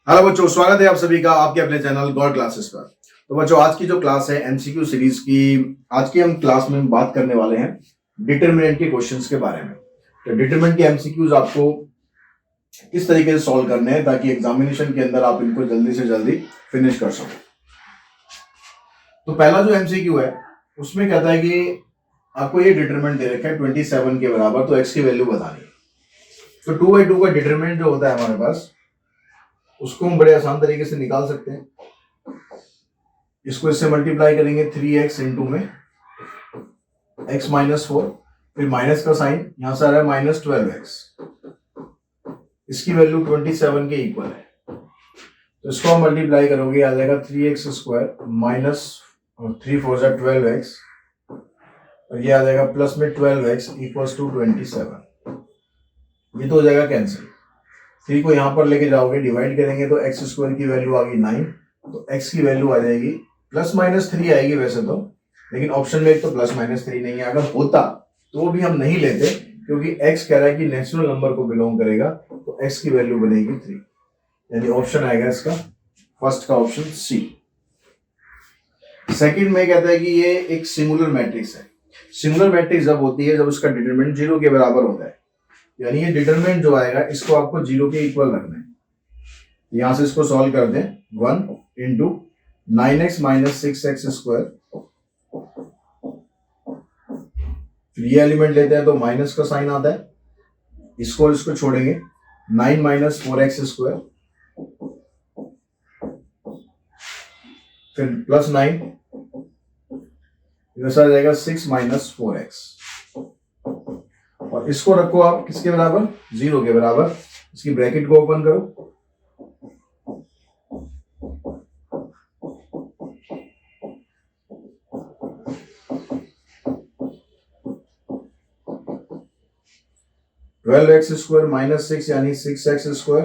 Hello बच्चों, स्वागत है आप सभी का आपके अपने चैनल गॉड क्लासेस पर। तो बच्चों, आज की जो क्लास है एमसीक्यू सीरीज की, आज की हम क्लास में बात करने वाले हैं डिटरमिनेंट के क्वेश्चंस के बारे में। तो डिटरमिनेंट के एमसीक्यूज आपको किस तरीके से सॉल्व करने हैं ताकि एग्जामिनेशन के अंदर आप इनको जल्दी से जल्दी फिनिश कर सको। तो पहला जो एमसीक्यू है उसमें कहता है कि आपको ये डिटरमिनेंट दे रखा है 27 के बराबर, तो एक्स की वैल्यू बतानी है। तो 2/2 का डिटरमिनेंट जो होता है हमारे पास, उसको हम बड़े आसान तरीके से निकाल सकते हैं। इसको इससे मल्टीप्लाई करेंगे 3x इंटू में x -4, फिर माइनस का साइन यहां से आ रहा है -12x, इसकी वैल्यू 27 के इक्वल है। तो इसको हम मल्टीप्लाई करोगे, आ जाएगा 3x² माइनस 3 4 जा 12x, और ये आ जाएगा प्लस में 12x इक्वल्स टू 27। ये तो हो जाएगा कैंसिल। 3 को यहां पर लेके जाओगे, डिवाइड करेंगे तो x² की वैल्यू आ गई 9, तो x की वैल्यू आ जाएगी +-3 आएगी वैसे तो, लेकिन ऑप्शन में एक तो +-3 नहीं है। अगर होता तो वो भी हम नहीं लेते, क्योंकि x कह रहा है कि नेचुरल नंबर को बिलोंग करेगा, तो x की वैल्यू बनेगी 3, यानी ऑप्शन आएगा इसका फर्स्ट का ऑप्शन सी। सेकंड में कहता है कि ये एक सिंगुलर मैट्रिक्स है। सिंगुलर मैट्रिक्स जब होती है जब उसका डिटरमिनेंट 0 के बराबर होता है, यानी ये डिटरमिनेंट जो आएगा इसको आपको 0 के इक्वल रखना है। यहां से इसको सॉल्व कर दें, 1 इंटू 9x - 6x², फिर ये एलिमेंट लेते हैं तो माइनस का साइन आता है, इसको छोड़ेंगे 9 - 4x², फिर +9, वैसा आ जाएगा 6 - 4x, और इसको रखो आप किसके बराबर, 0 के बराबर। इसकी ब्रैकेट को ओपन करो, (12x² - 6) यानी 6x²,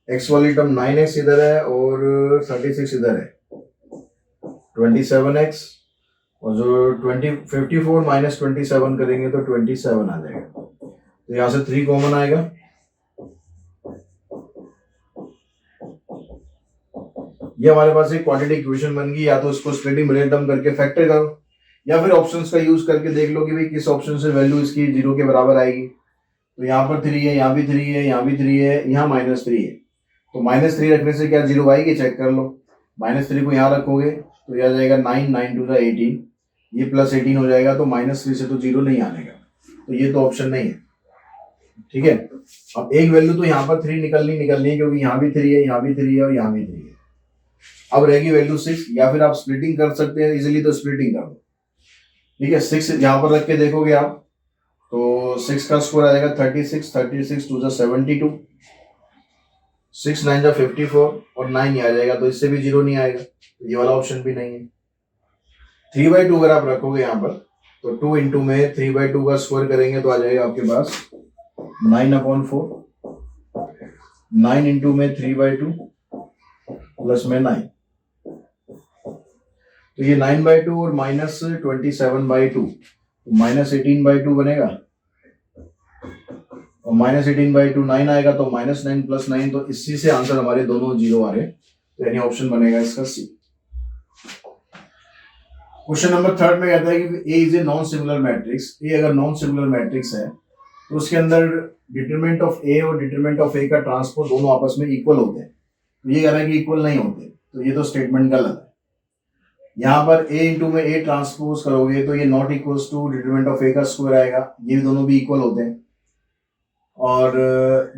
x वाली टर्म 9x इधर है और 36 इधर है, 27x, और जो 54 - 27 करेंगे तो 27 आ जाएगा। तो यहां से 3 कॉमन आएगा, ये हमारे पास एक क्वाड्रेटिक इक्वेशन बन गई। या तो इसको स्प्लिटिंग मिडिल टर्म करके फैक्टर करो, या फिर ऑप्शंस का यूज करके देख लो कि भाई किस ऑप्शन से वैल्यू इसकी 0 के बराबर आएगी। तो यहाँ पर 3 है, यहाँ भी 3 है, यहाँ भी 3 है, यहाँ -3 है, तो -3 रखने से क्या 0 आएगी, चेक कर लो। -3 को यहाँ रखोगे तो यह आ जाएगा 9 9 2 18, ये +18 हो जाएगा, तो -3 से तो 0 नहीं आने का, तो ये तो ऑप्शन नहीं है। ठीक है, अब एक वैल्यू तो यहाँ पर 3 निकलनी है, क्योंकि यहाँ भी 3 है, यहाँ भी 3 है और यहाँ भी 3 है। अब रहेगी वैल्यू 6, या फिर आप स्प्लिटिंग कर सकते हैं इजिली, तो स्प्लिटिंग कर दो। ठीक है, 6 यहाँ पर रख के देखोगे आप, तो 6 का स्क्वायर आ जाएगा 36, 36 2 72, 6 9 54, और 9 आ जाएगा, तो इससे भी 0 नहीं आएगा, तो ये वाला ऑप्शन भी नहीं है। 3/2 अगर आप रखोगे यहाँ पर, तो 2 इंटू में 3/2 का स्क्वायर करेंगे तो आ जाएगा आपके पास 9/4, 9 इंटू में 3/2 प्लस में 9, तो ये 9/2 और -27/2, -18/2 बनेगा, और -18/2 9 आएगा, तो -9 + 9, तो इसी से आंसर हमारे दोनों 0 आ रहे, तो यानी ऑप्शन बनेगा इसका सी। क्वेश्चन नंबर 3 में कहता है कि A is a non similar matrix. A अगर नॉन सिमिलर मैट्रिक्स है तो उसके अंदर डिटरमिनेंट ऑफ ए और डिटरमिनेंट ऑफ ए का ट्रांसपोज दोनों आपस में इक्वल होते हैं। तो ये कह रहा है कि इक्वल नहीं होते, तो ये तो स्टेटमेंट गलत है। यहाँ पर a इंटू में a ट्रांसपोज करोगे तो ये not equals to determinant of a का स्क्वायर आएगा, ये भी दोनों भी इक्वल होते हैं, और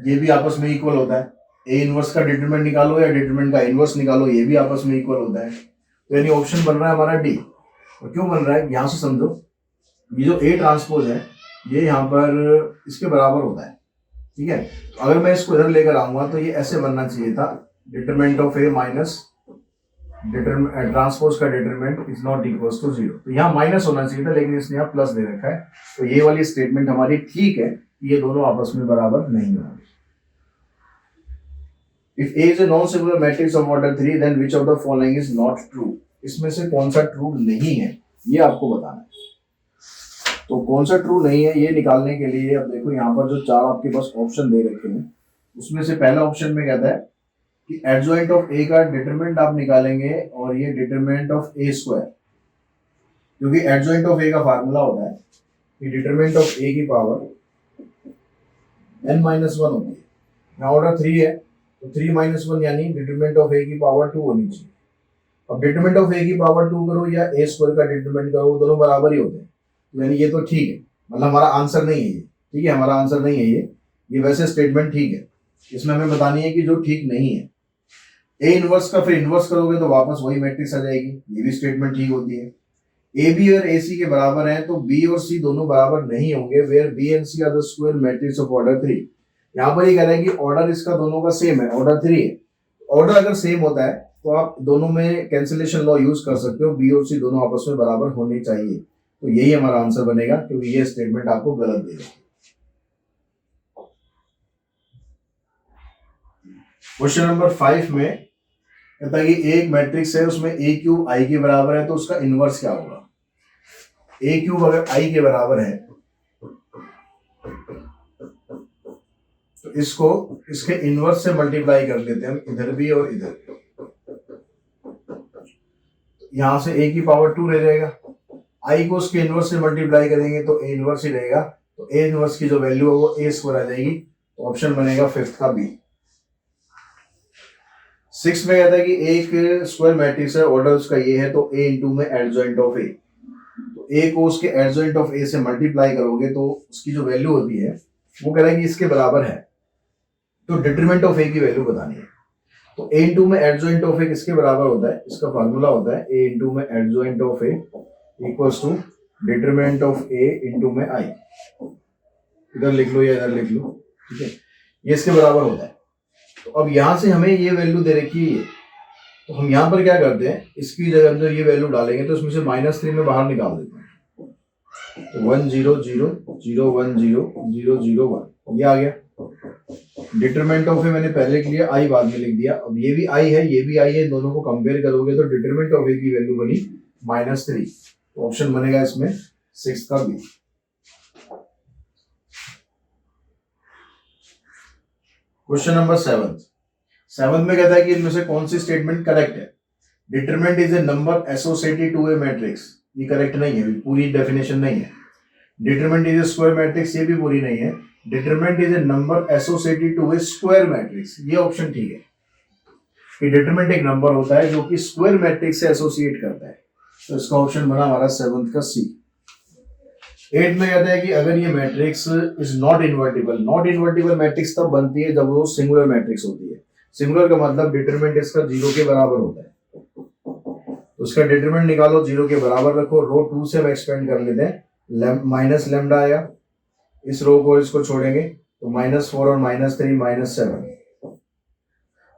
ये भी आपस में इक्वल होता है। a इनवर्स का डिटरमिनेंट निकालो या डिटरमिनेंट का इनवर्स निकालो, ये भी आपस में इक्वल होता है, तो यानी ऑप्शन बन रहा है हमारा डी। और क्यों बन रहा है, यहाँ से समझो, ये जो a ट्रांसपोज है ये यहाँ पर इसके बराबर होता है। ठीक है, तो अगर मैं इसको इधर लेकर आऊंगा तो ये ऐसे बनना चाहिए था, determinant of a minus transpose का determinant is not equals to 0, तो यहाँ माइनस होना चाहिए था, लेकिन इसने यहाँ प्लस दे रखा है, तो ये वाली स्टेटमेंट हमारी ठीक है, ये दोनों आपस में बराबर नहीं होंगे। If A is a non-singular matrix of order 3, then which of the following is not true? इसमें से कौन सा ट्रू नहीं है, ये आपको बताना है। तो कौन सा ट्रू नहीं है ये निकालने के लिए अब देखो यहाँ पर जो 4 आपके पास ऑप्शन दे रखे हैं, उसमें से पहला ऑप्शन में कहता है कि एडजॉइंट ऑफ ए का डिटरमिनेंट आप निकालेंगे और ये डिटरमिनेंट ऑफ ए स्क्वायर, क्योंकि एडजॉइंट ऑफ ए का फार्मूला होता है कि डिटरमिनेंट ऑफ ए की पावर n-1 होती है। यहाँ ऑर्डर 3 है तो 3-1 यानी डिटरमिनेंट ऑफ ए की पावर 2 होनी चाहिए। अब डिटरमिनेंट ऑफ ए की पावर 2 करो या ए स्क्वायर का डिटरमिनेंट करो, दोनों बराबर ही होते हैं, यानी ये तो ठीक है, मतलब हमारा आंसर नहीं है ये, ठीक है, हमारा आंसर नहीं है ये वैसे स्टेटमेंट ठीक है। इसमें हमें बतानी है कि जो ठीक नहीं है। ए इनवर्स का फिर इनवर्स करोगे तो वापस वही मैट्रिक्स आ जाएगी, ये भी स्टेटमेंट ठीक होती है। ए बी और ए सी के बराबर हैं तो बी और सी दोनों बराबर नहीं होंगे, where B and C are the square matrix of order 3। यहाँ पर ये कह रहा है कि ऑर्डर इसका दोनों का सेम है, ऑर्डर 3 है। ऑर्डर अगर सेम होता है तो आप दोनों में कैंसिलेशन लॉ यूज कर सकते हो, बी और सी दोनों आपस में बराबर होने चाहिए। तो यही हमारा आंसर बनेगा, क्योंकि ये स्टेटमेंट आपको गलत देगा। क्वेश्चन नंबर 5 में कहता है कि एक मैट्रिक्स है, उसमें ए क्यूब आई के बराबर है, तो उसका इनवर्स क्या होगा। ए क्यूब अगर आई के बराबर है तो इसको इसके इनवर्स से मल्टीप्लाई कर लेते हैं हम, इधर भी और इधर भी। यहां से ए की पावर 2 रह जाएगा, आई को उसके इनवर्स से मल्टीप्लाई करेंगे तो ए इनवर्स ही रहेगा, तो ए इनवर्स की जो वैल्यू है वो ए स्क्वायर आ जाएगी। तो ऑप्शन बनेगा 5th का बी। 6 में कहता है कि एक स्क्वायर मैट्रिक्स है, ऑर्डर उसका ये है, तो ए इंटू में एडजॉइंट ऑफ ए, तो ए को उसके एडजॉइंट ऑफ ए से मल्टीप्लाई करोगे तो उसकी जो वैल्यू होती है वो कह रहा है कि इसके बराबर है, तो डिटरमिनेंट ऑफ ए की वैल्यू बतानी है। तो ए इंटू में एडजॉइंट ऑफ ए किसके बराबर होता है, इसका फार्मूला होता है ए इंटू में adjoint of A equals to determinant of A into में आई। इधर लिख लो या इधर लिख लो, ठीक है, ये इसके बराबर होता है। तो अब यहां से हमें ये वैल्यू दे रखी है, तो हम यहां पर क्या करते हैं, इसकी जगह अंदर ये वैल्यू डालेंगे तो इसमें से -3 में बाहर निकाल देते हैं, तो 1 0 0 0 1 0 0 0 1 ये आ गया। डिटरमिनेंट ऑफ ए मैंने पहले लिख लिया, आई बाद में लिख दिया। अब ये भी आई है, ये भी आई है, दोनों को कंपेयर करोगे तो डिटरमिनेंट ऑफ ए की वैल्यू बनी -3। तो ऑप्शन बनेगा इसमें 6 का बी। क्वेश्चन नंबर 7 में कहता है कि इनमें से कौन सी स्टेटमेंट करेक्ट है। Determinant is a number associated to a matrix, ये करेक्ट नहीं है, पूरी डेफिनेशन नहीं है। Determinant is a square matrix, ये भी पूरी नहीं है। Determinant is a number associated to a square matrix, ये ऑप्शन ठीक है कि डिटरमिनेंट एक नंबर होता है जो कि स्क्वायर मैट्रिक्स से एसोसिएट करता है, तो इसका ऑप्शन बना हमारा 7th का सी। 8 में कहता है कि अगर ये matrix is not invertible, not invertible matrix तब बनती है जब वो सिंगुलर मैट्रिक्स होती है। सिंगुलर का मतलब डिटरमिनेंट इसका 0 के बराबर होता है, तो उसका डिटरमिनेंट निकालो, 0 के बराबर रखो। रो 2 से हम एक्सपेंड कर लेते हैं, माइनस लेमडा आया, इस रो को इसको छोड़ेंगे तो -4 और -3 -7।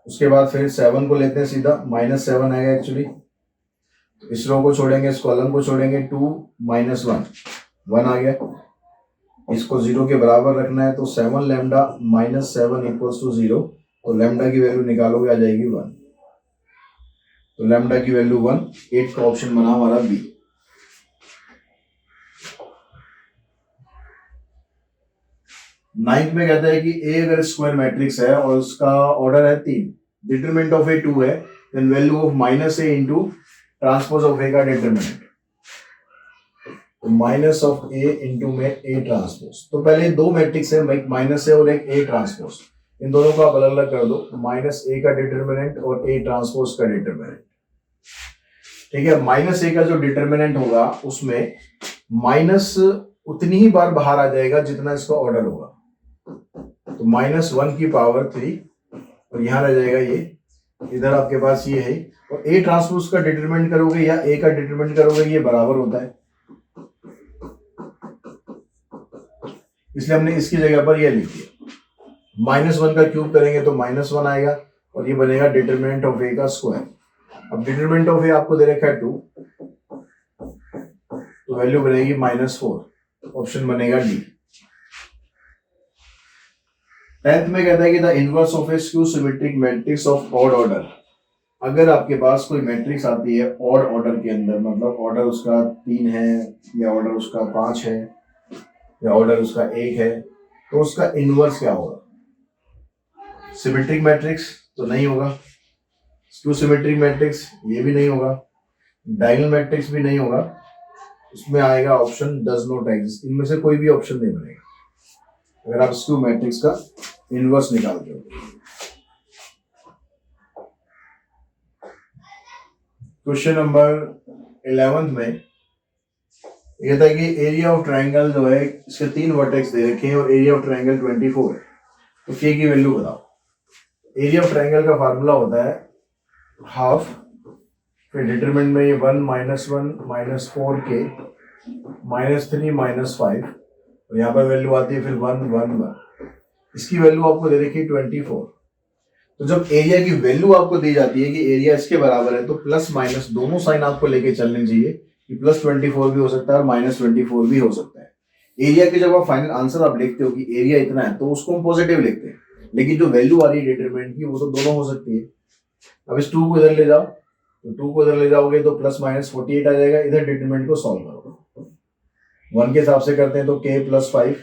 उसके बाद फिर 7 को लेते हैं सीधा, -7 आएगा एक्चुअली, तो इस रो को छोड़ेंगे, इस कॉलम को छोड़ेंगे, 2 -1 1 आ गया। इसको 0 के बराबर रखना है तो 7 लैम्डा -7 इक्वल्स टू 0, तो लैम्डा की वैल्यू निकालोगे आ जाएगी 1, तो लैम्डा की वैल्यू 1। 8 का ऑप्शन बना हमारा बी। 9th में कहता है कि ए अगर स्क्वायर मैट्रिक्स है और उसका ऑर्डर है 3, डिटरमिनेंट ऑफ ए 2 है, then value of -a into transpose of A का डिटरमिनेंट, तो माइनस ऑफ ए इंटू में ए ट्रांसपोज। तो पहले दो मैट्रिक्स है, -a और एक ए ट्रांसपोज, इन दोनों को आप अलग अलग कर दो, -a का डिटरमिनेंट और ए ट्रांसपोज का डिटरमिनेंट, ठीक है। -a का जो डिटरमिनेंट होगा उसमें माइनस उतनी ही बार बाहर आ जाएगा जितना इसका ऑर्डर होगा, तो -1 की पावर 3 और यहां रह जाएगा ये, इधर आपके पास ये है। और ए ट्रांसपोज का डिटरमिनेंट करोगे या ए का डिटरमिनेंट करोगे, ये बराबर होता है, इसलिए हमने इसकी जगह पर ये लिख दिया। -1 का क्यूब करेंगे तो -1 आएगा और ये बनेगा डिटरमिनेंट ऑफ ए का स्क्वायर। अब डिटरमिनेंट ऑफ ए आपको दे रखा है 2, तो वैल्यू बनेगी -4, ऑप्शन बनेगा डी। 10th में कहता है कि the inverse of A skew symmetric matrix of odd order. अगर आपके पास कोई मैट्रिक्स आती है ऑड ऑर्डर के अंदर, मतलब ऑर्डर उसका 3 है या ऑर्डर उसका 5 है या ऑर्डर उसका 1 है, तो उसका इनवर्स क्या होगा। सिमेट्रिक मैट्रिक्स तो नहीं होगा। स्क्यू सिमेट्रिक मैट्रिक्स ये भी नहीं होगा, डायगोनल मैट्रिक्स भी नहीं होगा। उसमें आएगा ऑप्शन डज नॉट एग्जिस्ट। इनमें से कोई भी ऑप्शन नहीं बनेगा अगर आप स्क्यू मैट्रिक्स का इनवर्स निकालते हो। क्वेश्चन नंबर 11 में ये था कि एरिया ऑफ ट्राइंगल जो है इसके 3 वर्टेक्स दे रखे हैं और एरिया ऑफ ट्राइंगल 24 है, तो के की वैल्यू बताओ। एरिया ऑफ ट्राइंगल का फार्मूला होता है हाफ, फिर डिटरमिनेंट में ये 1 -1 -4k -3 -5 और यहाँ पर वैल्यू आती है फिर 1 1 1। इसकी वैल्यू आपको दे रखी है 24। तो जब एरिया की वैल्यू आपको दी जाती है कि एरिया इसके बराबर है, तो प्लस माइनस दोनों साइन आपको लेके चलने चाहिए कि प्लस 24 भी हो सकता है और माइनस 24 भी हो सकता है। एरिया के जब आप फाइनल आंसर आप लिखते हो कि एरिया इतना है तो उसको हम पॉजिटिव लिखते हैं, लेकिन जो वैल्यू आ रही है डिटरमिनेंट की वो तो दोनों हो सकती है। अब इस 2 को इधर ले जाओ, तो 2 को इधर ले जाओगे तो प्लस माइनस 48 आ जाएगा। इधर डिटरमिनेंट को सॉल्व करो, 1 के हिसाब से करते हैं तो k + 5,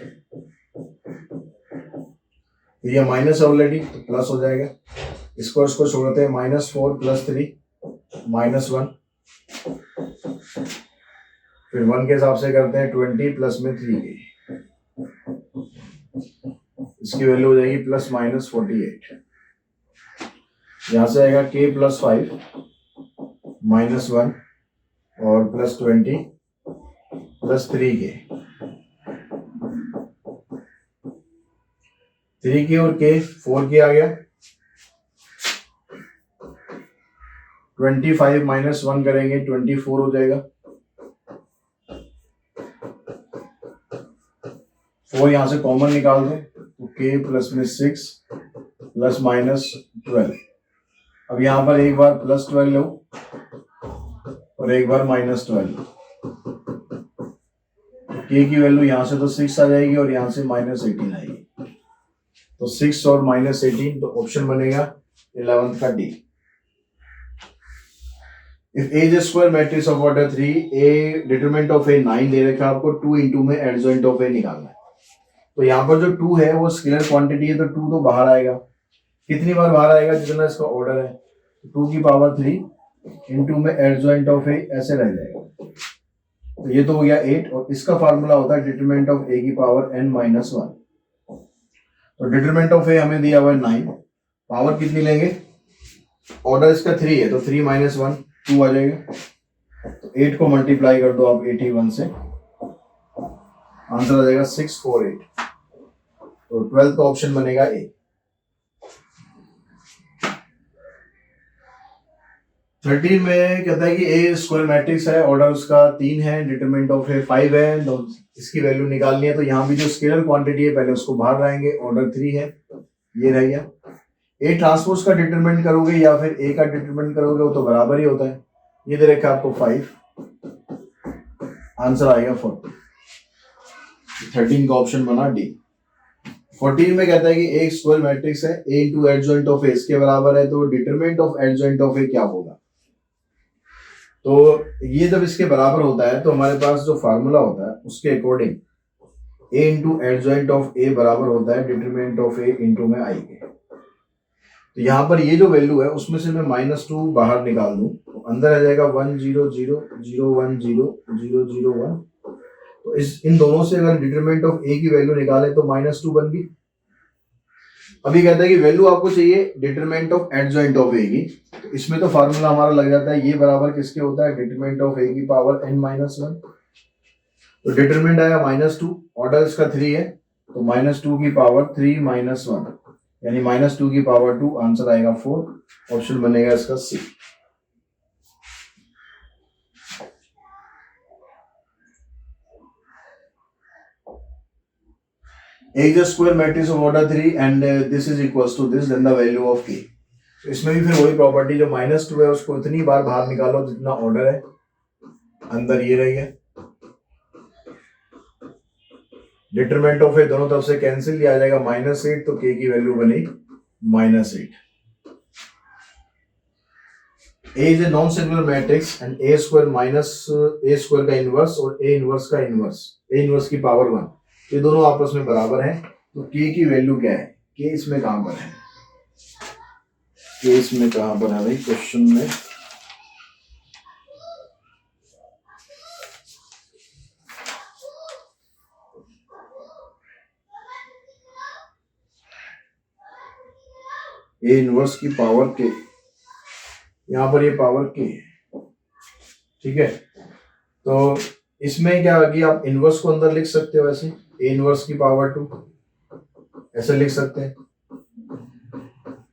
ये माइनस ऑलरेडी तो प्लस हो जाएगा। इसको छोड़ते हैं -4 + 3 -1, फिर 1 के हिसाब से करते हैं 20 प्लस में 3k, इसकी वैल्यू हो जाएगी प्लस माइनस 48। यहां से आएगा k + 5 -1 और प्लस 20 प्लस 3k, 3k और k 4k आ गया। 25 -1 करेंगे 24 हो जाएगा। 4 यहां से कॉमन निकाल दें तो k प्लस में 6 प्लस माइनस 12। अब यहां पर एक बार प्लस 12 लो और एक बार -12 लो, तो k की वैल्यू यहां से तो 6 आ जाएगी और यहां से -18 आएगी, तो 6 और -18, तो ऑप्शन बनेगा 11th का D. If A is a square matrix of order 3, A determinant of A 9 दे रखा है आपको, 2 into में adjoint of A निकालना है। तो यहाँ पर जो 2 है वो स्केलर क्वांटिटी है, तो 2 तो बाहर आएगा। कितनी बार बाहर आएगा? जितना इसका ऑर्डर है, 2 की पावर 3 into में adjoint of A ऐसे रह जाएगा। तो ये तो हो गया 8, और इसका फार्मूला होता है डिटरमिनेंट ऑफ A की पावर n-1। तो डिटरमिनेंट ऑफ A हमें दिया हुआ है 9, पावर कितनी लेंगे? ऑर्डर इसका 3 है तो 3 - 1 2 आ जाएगा। तो 8 को मल्टीप्लाई कर दो आप 81 से, आंसर आ जाएगा 648। तो 12th का ऑप्शन बनेगा ए। 13 में कहता है कि ए स्क्वायर मैट्रिक्स है, ऑर्डर उसका 3 है, डिटरमिनेंट ऑफ ए 5 है, तो इसकी वैल्यू निकालनी है। तो यहाँ भी जो स्केलर क्वांटिटी है पहले उसको बाहर लाएंगे, ऑर्डर 3 है, ये रह गया। ए ट्रांसपोज का डिटरमिनेंट करोगे या फिर ए का डिटरमिनेंट करोगे वो तो बराबर ही होता है। ये दे रखा आपको 5, आंसर आएगा 40। 13 का ऑप्शन बना डी। 14 में कहता है कि एक स्क्वायर मैट्रिक्स है, ए इंटू एडजॉइंट ऑफ ए इसके बराबर है, तो डिटरमिनेंट ऑफ एडजॉइंट ऑफ ए क्या होगा? तो ये जब इसके बराबर होता है तो हमारे पास जो फार्मूला होता है उसके according A into adjoint of A बराबर होता है डिटरमिनेंट ऑफ ए इंटू में आई के। तो यहाँ पर ये जो वैल्यू है उसमें से मैं -2 बाहर निकाल दूं तो अंदर आ जाएगा 1 0 0 0 1 0 0 0 1। तो इन दोनों से अगर डिटरमिनेंट ऑफ ए की वैल्यू निकाले तो -2 बन गई। अभी कहता है कि वैल्यू आपको चाहिए डिटरमिनेंट ऑफ एडजॉइंट ऑफ ए की, तो इसमें तो फार्मूला हमारा लग जाता है, ये बराबर किसके होता है? डिटरमिनेंट ऑफ ए की पावर n-1। तो डिटरमिनेंट आया -2, ऑर्डर इसका 3 है, तो -2 की पावर 3 - 1 यानी -2 की पावर 2, आंसर आएगा 4। ऑप्शन बनेगा इसका सी। एक square matrix of order 3 and this is equals to this, then the value of k। तो इसमें भी फिर वही प्रॉपर्टी, जो -2 है उसको उतनी बार बाहर निकालो जितना ऑर्डर है, अंदर ये रही है। डिटरमिनेंट ऑफ ए दोनों तरफ से कैंसिल, किया जाएगा -8, तो k की वैल्यू बनी -8। A is a non singular matrix and a square minus a square का इनवर्स और a इनवर्स का इनवर्स, a इनवर्स की पावर 1, ये दोनों आपस में बराबर हैं। तो k की वैल्यू क्या है? k इसमें कहां पर है? ये इसमें कहाँ पर है भाई क्वेश्चन में? ए इनवर्स की पावर के, यहाँ पर ये पावर के है, ठीक है। तो इसमें क्या होगी, आप इनवर्स को अंदर लिख सकते हो ऐसे, ए इनवर्स की पावर 2 ऐसे लिख सकते हैं।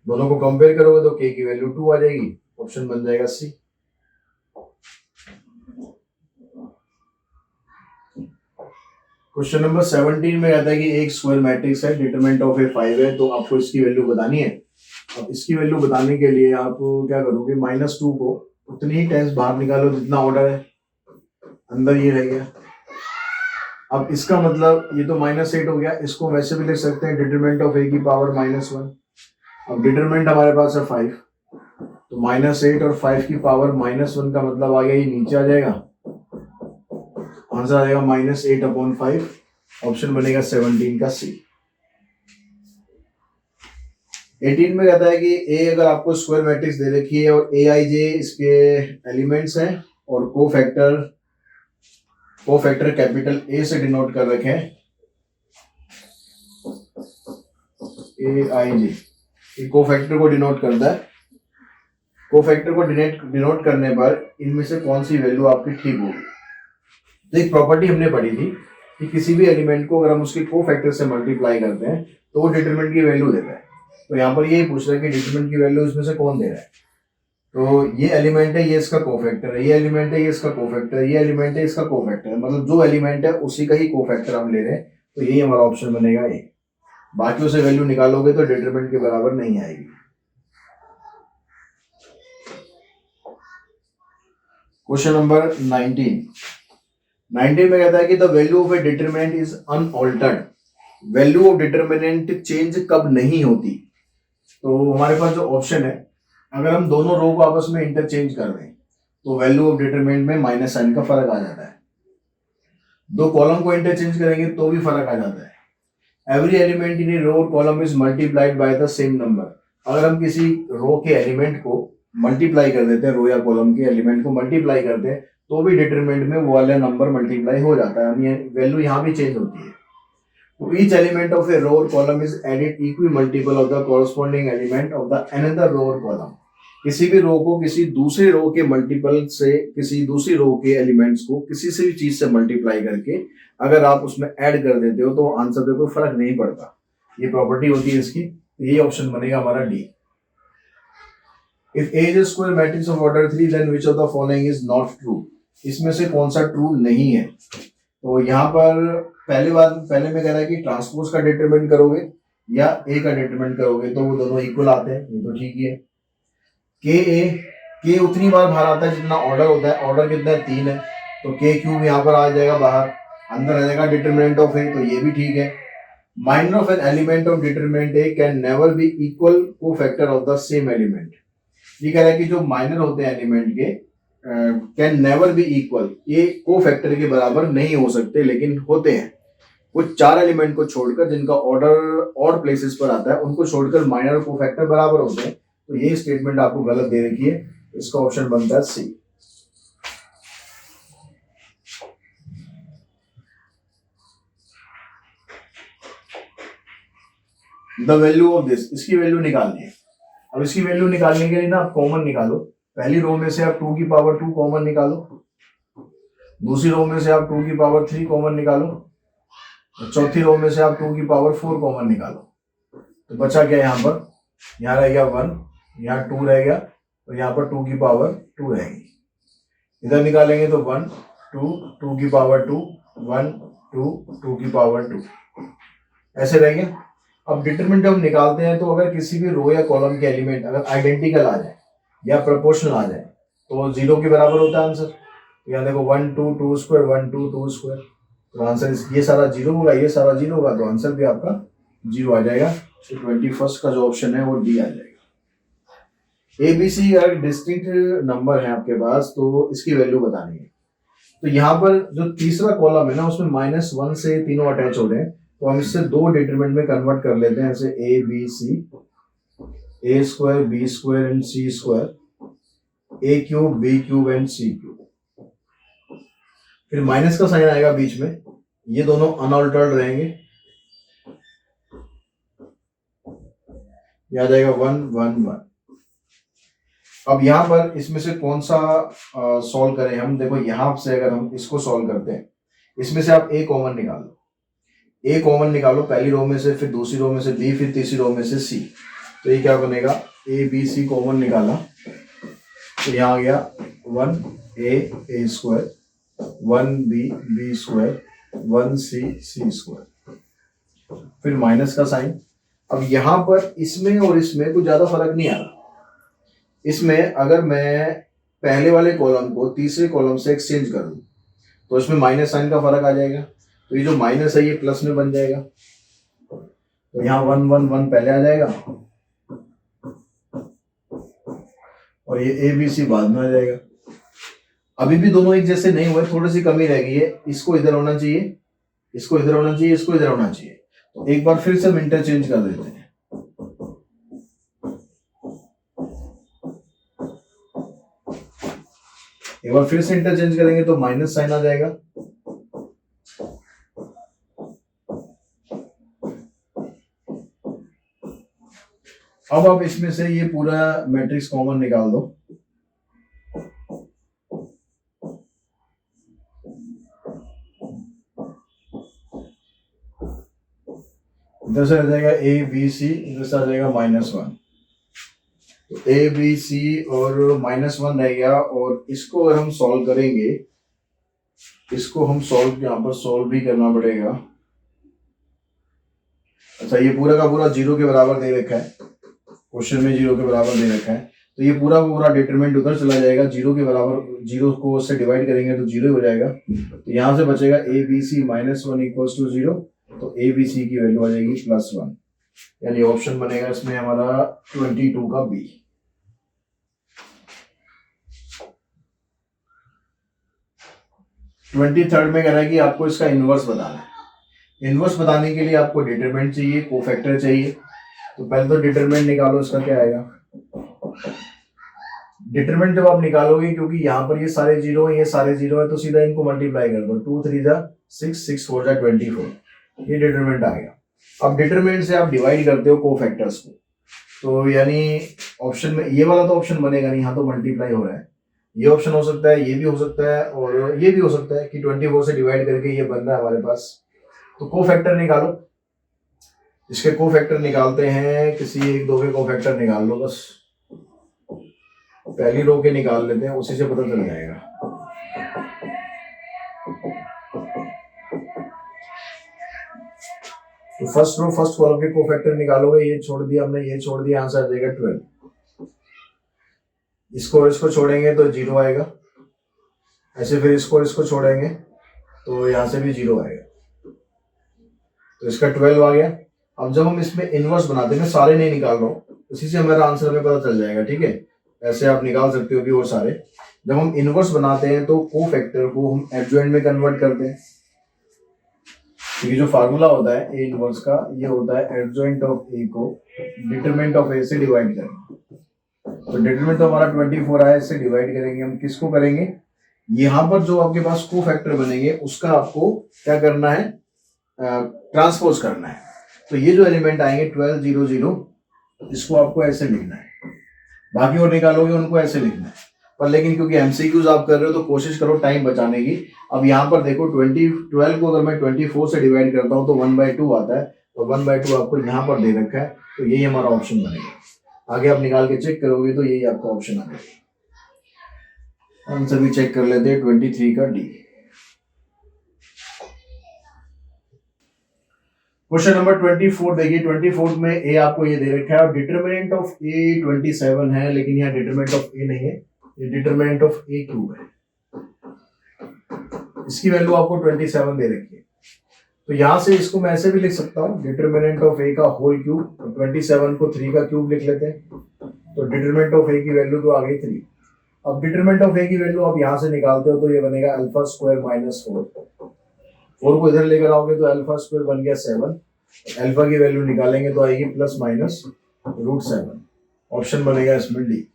दोनों को कंपेयर करोगे तो के की वैल्यू 2 आ जाएगी, ऑप्शन बन जाएगा सी। क्वेश्चन नंबर 17 में कहता है कि एक स्क्वायर मैट्रिक्स है, डिटरमिनेंट ऑफ ए 5 है, तो आपको इसकी वैल्यू बतानी है। अब इसकी वैल्यू बताने के लिए आप क्या करोगे, -2 को उतनी ही टेंस बाहर निकालो जितना ऑर्डर है, अंदर ये रह गया। अब इसका मतलब ये तो -8 हो गया, इसको वैसे भी लिख सकते हैं डिटरमिनेंट ऑफ ए की पावर -1। अब डिटरमिनेंट हमारे पास है 5, तो -8 और 5 की पावर -1 का मतलब आ गया ये नीचे आ जाएगा, आंसर आ जाएगा -8/5, ऑप्शन बनेगा 17 का सी। 18 में कहता है कि ए अगर आपको स्क्वायर मैट्रिक्स दे रखी है और ए आई जे इसके एलिमेंट्स हैं और कोफैक्टर कैपिटल ए से डिनोट कर रखे हैं, ए आई जे ये कोफैक्टर को डिनोट करता है। कोफैक्टर को डिनोट करने पर इनमें से कौन सी वैल्यू आपकी ठीक होगी? तो एक प्रॉपर्टी हमने पढ़ी थी कि किसी भी एलिमेंट को अगर हम उसके कोफैक्टर से मल्टीप्लाई करते हैं तो वो डिटरमिनेंट की वैल्यू देता है। तो यहाँ पर यही पूछ रहा है कि डिटरमिनेंट की वैल्यू इसमें से कौन दे रहा है। तो ये एलिमेंट है, ये इसका कोफैक्टर है, ये एलिमेंट है, ये इसका कोफैक्टर है, ये एलिमेंट है, इसका कोफैक्टर है, मतलब जो एलिमेंट है उसी का ही कोफैक्टर हम ले रहे हैं, तो यही हमारा ऑप्शन बनेगा ए। बाकी उसे वैल्यू निकालोगे तो डिटरमिनेंट के बराबर नहीं आएगी। क्वेश्चन नंबर 19 में कहता है कि the value of a determinant is unaltered. Value of determinant change कब नहीं होती? तो हमारे पास जो ऑप्शन है, अगर हम दोनों रो को आपस में इंटरचेंज कर दें तो वैल्यू ऑफ डिटरमिनेंट में माइनस साइन का फर्क आ जाता है। दो कॉलम को इंटरचेंज करेंगे तो भी फर्क आ जाता है। Every element in A row और column is multiplied by the same number. अगर हम किसी रो के एलिमेंट को मल्टीप्लाई कर देते हैं, रो या कॉलम के एलिमेंट को मल्टीप्लाई करते हैं तो भी डिटरमिनेंट में वो वाला नंबर मल्टीप्लाई हो जाता है, वैल्यू यहाँ भी चेंज होती है। तो each element of a row or column is added equal multiple of the corresponding element of the another row or column। किसी भी रो को किसी दूसरे रो के मल्टीपल से, किसी दूसरी रो के एलिमेंट्स को किसी से भी चीज से मल्टीप्लाई करके अगर आप उसमें ऐड कर देते हो तो आंसर पे कोई फर्क नहीं पड़ता। ये प्रॉपर्टी होती है इसकी, यही ऑप्शन बनेगा हमारा D. If A is a square matrix of order 3 then which of the following is not true। इसमें से कौन सा ट्रू नहीं है? तो यहाँ पर पहले में कह रहा है कि ट्रांसपोज का डिटरमिनेंट करोगे या ए का डिटरमिनेंट करोगे तो वो दोनों इक्वल आते हैं, ये तो ठीक ही है। के उतनी बार बाहर आता है जितना ऑर्डर होता है, ऑर्डर कितना है 3 है, तो के क्यूब यहाँ पर आ जाएगा बाहर, अंदर आ जाएगा डिटरमिनेंट ऑफ ए, तो ये भी ठीक है। Minor of an element of determinant A can never be equal cofactor of the same element. ये कह रहा है कि जो माइनर होते हैं एलिमेंट के कैन नेवर बी इक्वल, ये कोफैक्टर के बराबर नहीं हो सकते, लेकिन होते हैं। कुछ 4 एलिमेंट को छोड़कर जिनका ऑर्डर ऑड प्लेसेस पर आता है उनको छोड़कर माइनर और कोफैक्टर बराबर होते हैं। तो ये स्टेटमेंट आपको गलत दे रखी है, इसका ऑप्शन बनता है सी। द वैल्यू ऑफ दिस, इसकी वैल्यू निकालनी है। अब इसकी वैल्यू निकालने के लिए ना आप कॉमन निकालो। पहली रो में से आप 2 की पावर 2 कॉमन निकालो, दूसरी रो में से आप 2 की पावर 3 कॉमन निकालो, चौथी रो में से आप 2 की पावर 4 कॉमन निकालो। तो बचा क्या यहाँ पर? यहाँ रह गया 1, यहाँ 2 रह गया, और यहाँ पर 2 की पावर 2 रहेगी। इधर निकालेंगे तो 1 2 2 की पावर 2 1 2 2 की पावर 2 ऐसे रह गया। अब डिटरमिनेंट हम निकालते हैं तो अगर किसी भी रो या कॉलम के एलिमेंट अगर आइडेंटिकल आ जाए या प्रोपोर्शनल आ जाए तो 0 के बराबर होता है आंसर। यहाँ देखो 1 2 2 स्क्वायर 1 2 2 स्क्वायर, तो आंसर ये सारा 0 होगा, ये सारा 0 होगा, तो आंसर भी आपका 0 आ जाएगा। तो 21 का जो ऑप्शन है वो डी आ जाएगा। ABC अगर डिस्टिंक्ट नंबर है आपके पास तो इसकी वैल्यू बतानी है। तो यहाँ पर जो तीसरा कॉलम है ना उसमें -1 से तीनों अटैच हो रहे हैं, तो हम इससे 2 डिटरमिनेंट में कन्वर्ट कर लेते हैं, ऐसे A B C। A square B square and C square A cube B cube and C cube. फिर माइनस का साइन आएगा बीच में, ये दोनों अनऑल्टर्ड रहेंगे, ये आ जाएगा 1 1 1। अब यहां पर इसमें से कौन सा सॉल्व करें हम? देखो यहां से अगर हम इसको सॉल्व करते हैं, इसमें से आप ए कॉमन निकालो, ए कॉमन निकालो पहली रो में से, फिर दूसरी रो में से बी, फिर तीसरी रो में से सी। तो ये क्या बनेगा? ए बी सी कॉमन निकाला तो यहाँ आ गया 1 ए स्क्वायर, 1 बी स्क्वायर, 1 सी स्क्वायर। फिर माइनस का साइन। अब यहां पर इसमें और इसमें कुछ ज्यादा फर्क नहीं आ रहा। इसमें अगर मैं पहले वाले कॉलम को तीसरे कॉलम से एक्सचेंज कर दूं तो इसमें माइनस साइन का फर्क आ जाएगा, तो ये जो माइनस है ये प्लस में बन जाएगा। तो यहाँ 1 1 1 पहले आ जाएगा और ये ए बी सी बाद में आ जाएगा। अभी भी दोनों एक जैसे नहीं हुए, थोड़ी सी कमी रह गई है, इसको इधर होना चाहिए, इसको इधर होना चाहिए, इसको इधर होना चाहिए। तो एक बार फिर से हम इंटरचेंज कर देते हैं। एक बार फिर से इंटरचेंज करेंगे तो माइनस साइन आ जाएगा। अब आप इसमें से ये पूरा मैट्रिक्स कॉमन निकाल दो। इधर से आ जाएगा ए बी सी, इधर से आ जाएगा -1। तो ए बी सी और -1 रह गया, और इसको अगर हम सॉल्व करेंगे, इसको हम सॉल्व यहाँ पर सॉल्व भी करना पड़ेगा। अच्छा, ये पूरा का पूरा 0 के बराबर दे रखा है, क्वेश्चन में 0 के बराबर दे रखा है, तो ये पूरा का पूरा डिटरमिनेंट उधर चला जाएगा, 0 के बराबर, 0 को उससे डिवाइड करेंगे तो 0 हो जाएगा। तो यहाँ से बचेगा A B C -1 equals to 0, तो ए बी सी की वैल्यू आ जाएगी +1, यानी ऑप्शन बनेगा इसमें हमारा 22 का बी। ट्वेंटी थर्ड में कह रहा है कि आपको इसका इनवर्स बताना है। इनवर्स बताने के लिए आपको डिटरमिनेंट चाहिए, कोफैक्टर चाहिए। तो पहले तो डिटरमिनेंट निकालो, इसका क्या आएगा? डिटरमिनेंट जब आप निकालोगे, क्योंकि यहाँ पर ये सारे 0 है, ये सारे 0 है, तो सीधा इनको मल्टीप्लाई कर दो, 2 3 जा 6, 6 4 जा 24, ये डिटरमिनेंट आ गया। अब डिटरमिनेंट से आप डिवाइड करते हो कोफैक्टर्स को, तो यानी ऑप्शन में ये वाला तो ऑप्शन बनेगा नहीं, यहाँ तो मल्टीप्लाई हो रहा है, ये ऑप्शन हो सकता है, ये भी हो सकता है, और ये भी हो सकता है कि 24 से डिवाइड करके ये बन रहा है हमारे पास। तो कोफैक्टर निकालो, इसके कोफैक्टर निकालते हैं, किसी एक दो के कोफैक्टर निकाल लो, बस पहली रो के निकाल लेते हैं, उसी से पता चल जाएगा। तो फर्स्ट रो फर्स्ट कॉलम के कोफैक्टर निकालोगे, ये छोड़ दिया हमने, ये छोड़ दिया, आंसर आ जाएगा 12। इसको और इसको छोड़ेंगे तो 0 आएगा, ऐसे फिर इसको और इसको छोड़ेंगे तो यहां से भी 0 आएगा, तो इसका 12 आ गया। अब जब हम इसमें इनवर्स बनाते हैं, मैं सारे नहीं निकाल रहा हूँ, इसी से हमारा आंसर हमें पता चल जाएगा, ठीक है? ऐसे आप निकाल सकते हो भी और सारे। जब हम इनवर्स बनाते हैं तो कोफैक्टर को हम एडजॉइंट में कन्वर्ट करते हैं। ये जो फार्मूला होता है ए इनवर्स का, ये होता है एडजॉइंट ऑफ ए को डिटरमिनेंट ऑफ ए से डिवाइड करना। तो डिटरमिनेंट तो हमारा 24 आया, इससे डिवाइड करेंगे हम, किसको करेंगे? यहाँ पर जो आपके पास कोफैक्टर बनेंगे उसका आपको क्या करना है? ट्रांसपोज करना है। तो ये जो एलिमेंट आएंगे 12 0 0, इसको आपको ऐसे लिखना है, बाकी और निकालोगे उनको ऐसे लिखना है। पर लेकिन क्योंकि एमसीक्यूज आप कर रहे हो तो कोशिश करो टाइम बचाने की। अब यहाँ पर देखो 12 को अगर मैं 24 से डिवाइड करता हूँ तो 1/2 आता है, तो 1/2 आपको यहाँ पर दे रखा है, तो यही हमारा ऑप्शन बनेगा। आगे आप निकाल के चेक करोगे तो यही आपका ऑप्शन आ जाएगा। आंसर भी चेक कर लेते हैं, 23 का डी। क्वेश्चन नंबर 24 देखिए, 24 में ए आपको ये दे रखा है और डिटरमिनेंट ऑफ ए 27 है, लेकिन यहाँ डिटरमिनेंट ऑफ ए नहीं है, ये डिटरमिनेंट ऑफ ए क्यूब है। इसकी वैल्यू आपको 27 दे रखी है, तो यहां से इसको मैं ऐसे भी लिख सकता हूँ, डिटरमिनेंट ऑफ ए का होल क्यूब, तो 27 को 3 का क्यूब लिख लेते हैं, तो डिटरमिनेंट ऑफ ए की वैल्यू तो आ गई 3। अब डिटरमिनेंट ऑफ ए की वैल्यू आप यहां से निकालते हो तो ये बनेगा अल्फा स्क्वायर -4, 4 को इधर लेकर आओगे तो अल्फा स्क्वायर बन गया 7, अल्फा की वैल्यू निकालेंगे तो आएगी ±√7। ऑप्शन बनेगा इसमें D.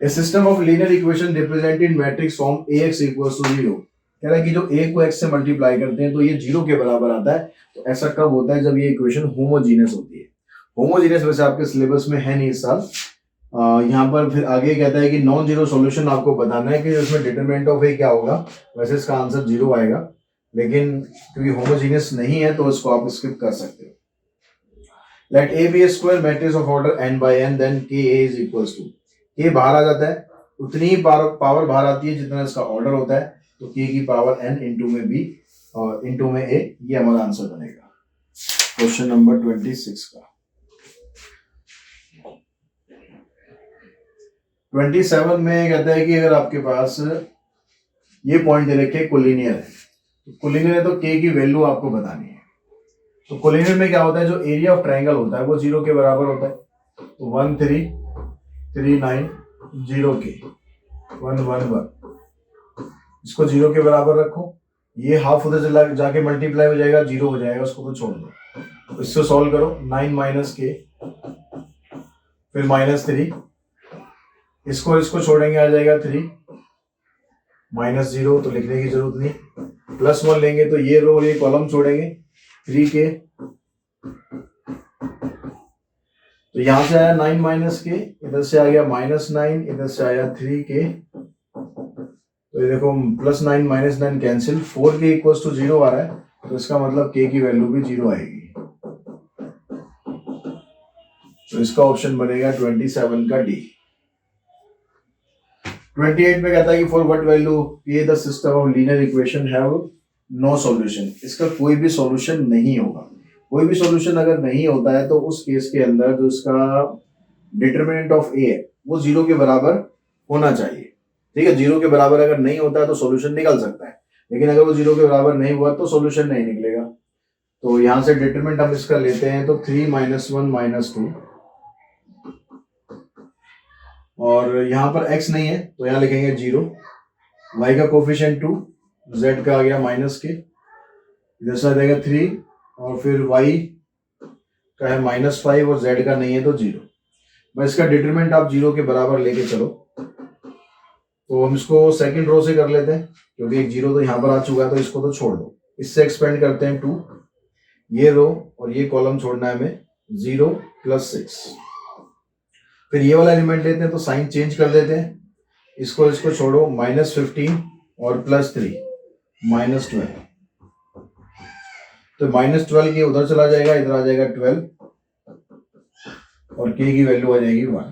A system of linear equation represented matrix form ax equals to 0। कह रहा है कि जो a को x से मल्टीप्लाई करते हैं तो ये 0 के बराबर आता है। तो ऐसा कब होता है? जब ये इक्वेशन होमोजीनियस होती है। होमोजीनियस वैसे आपके सिलेबस में है नहीं इस साल। यहाँ पर फिर आगे कहता है कि नॉन जीरो सॉल्यूशन आपको बताना है कि उसमें डिटरमिनेंट ऑफ ए क्या होगा। वैसे इसका आंसर 0 आएगा, लेकिन क्योंकि होमोजीनियस नहीं है तो इसको आप स्किप कर सकते हो। Let A be a square matrix of order n by n, देन k a is equals to। के बाहर आ जाता है, उतनी ही पावर बाहर आती है जितना इसका ऑर्डर होता है। तो के की पावर n इंटू में बी और इंटू में ए, ये हमारा आंसर बनेगा क्वेश्चन नंबर 26 का। 27 में कहता है कि अगर आपके पास ये पॉइंट दे रखे कोलिनियर है, तो कोलिनियर है तो के की वैल्यू आपको बतानी है। तो कोलिनियर में क्या होता है, जो एरिया ऑफ ट्रायंगल होता है वो 0 के बराबर होता है। तो 1 3 3 9 0 के 1 1 1, इसको 0 के बराबर रखो। ये हाफ उधर से जाके मल्टीप्लाई हो जाएगा, 0 हो जाएगा, उसको तो छोड़ दो। इसको सॉल्व करो, 9 माइनस के फिर -3, इसको छोड़ेंगे आ जाएगा 3 -0, तो लिखने की जरूरत नहीं। +1 लेंगे तो ये रो और ये कॉलम छोड़ेंगे 3 के, तो यहां से आया 9 माइनस के, इधर से आ गया -9, इधर से आया 3 के। तो ये देखो +9 -9 कैंसिल, 4 के इक्वल टू 0 आ रहा है, तो इसका मतलब के की वैल्यू भी 0 आएगी। तो इसका ऑप्शन बनेगा 27 का डी। 28 में कहता है कि फॉर व्हाट वैल्यू ये the system of linear equation have no solution. इसका कोई भी सॉल्यूशन नहीं होगा। कोई भी सॉल्यूशन अगर नहीं होता है तो उस केस के अंदर जो इसका डिटरमिनेंट ऑफ ए है वो 0 के बराबर होना चाहिए। ठीक है, 0 के बराबर अगर नहीं होता है तो सॉल्यूशन निकल सकता है, लेकिन अगर वो 0 के बराबर नहीं हुआ तो सॉल्यूशन नहीं निकलेगा। तो यहां से डिटरमिनेंट हम इसका लेते हैं, तो 3 -1 -2, और यहाँ पर x नहीं है तो यहाँ लिखेंगे 0, y का कोफिशिएंट 2, z का आ गया -k, इधर से आ जाएगा 3, और फिर y का है -5 और z का नहीं है तो 0। बस इसका डिटरमिनेंट आप 0 के बराबर लेके चलो। तो हम इसको सेकंड रो से कर लेते हैं, क्योंकि एक 0 तो यहाँ पर आ चुका है, तो इसको तो छोड़ दो। इससे एक्सपेंड करते हैं 2, ये रो और ये कॉलम छोड़ना है हमें, 0 + 6। फिर ये वाला एलिमेंट लेते हैं तो साइन चेंज कर देते हैं, इसको छोड़ो, -15 और +3 -12। तो -12 के उधर चला जाएगा, इधर आ जाएगा 12, और k की वैल्यू आ जाएगी 1।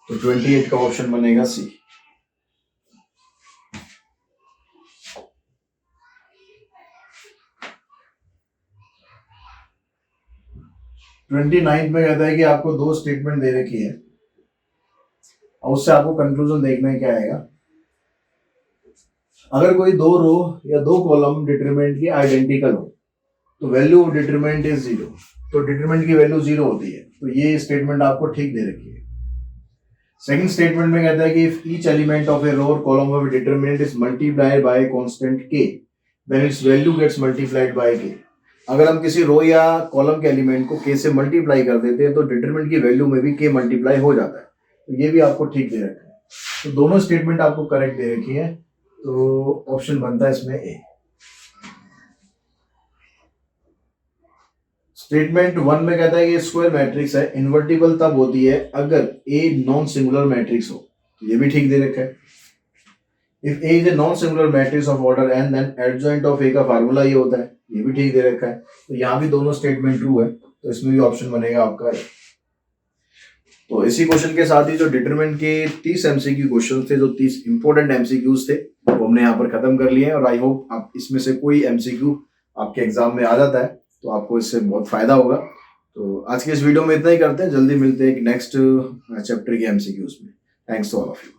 तो 28 का ऑप्शन बनेगा सी। ट्वेंटी नाइन्थ में कहता है कि आपको 2 स्टेटमेंट दे रखी है और उससे आपको कंक्लूजन देखना है क्या आएगा। अगर कोई 2 रो या 2 कॉलम डिटरमिनेंट की आइडेंटिकल हो तो वैल्यू ऑफ डिटरमिनेंट इज 0, तो डिटरमिनेंट की वैल्यू 0 होती है। तो ये स्टेटमेंट आपको ठीक दे रखी है। सेकंड स्टेटमेंट में कहता है कि if each element of a row और column of a determinant is multiplied by constant k, then its value gets multiplied by k। अगर हम किसी रो या कॉलम के एलिमेंट को k से मल्टीप्लाई कर देते हैं तो डिटरमिनेंट की वैल्यू में भी k मल्टीप्लाई हो जाता है। तो ये भी आपको ठीक दे रखा है। तो दोनों स्टेटमेंट आपको करेक्ट दे रखी है, तो ऑप्शन बनता है इसमें ए। स्टेटमेंट 1 में कहता है कि स्क्वायर मैट्रिक्स है, इन्वर्टिबल तब होती है अगर ए नॉन सिंगुलर मैट्रिक्स हो। तो ये भी ठीक दे रखा है। If A is a non singular matrix of order n, then adjoint of A का फार्मूला ये होता है। ये भी ठीक दे रखा है। तो यहाँ भी दोनों स्टेटमेंट ट्रू है, तो इसमें भी ऑप्शन बनेगा आपका ए। तो इसी क्वेश्चन के साथ ही जो डिटरमिनेंट के 30 एमसीक्यू क्वेश्चन थे, जो 30 इंपोर्टेंट एमसीक्यूज थे, वो हमने यहाँ पर खत्म कर लिए हैं। और आई होप आप इसमें से कोई एमसीक्यू आपके एग्जाम में आ जाता है तो आपको इससे बहुत फायदा होगा। तो आज के इस वीडियो में इतना ही करते हैं, जल्दी मिलते हैं एक नेक्स्ट चैप्टर के एमसीक्यूज में। Thanks to all of you.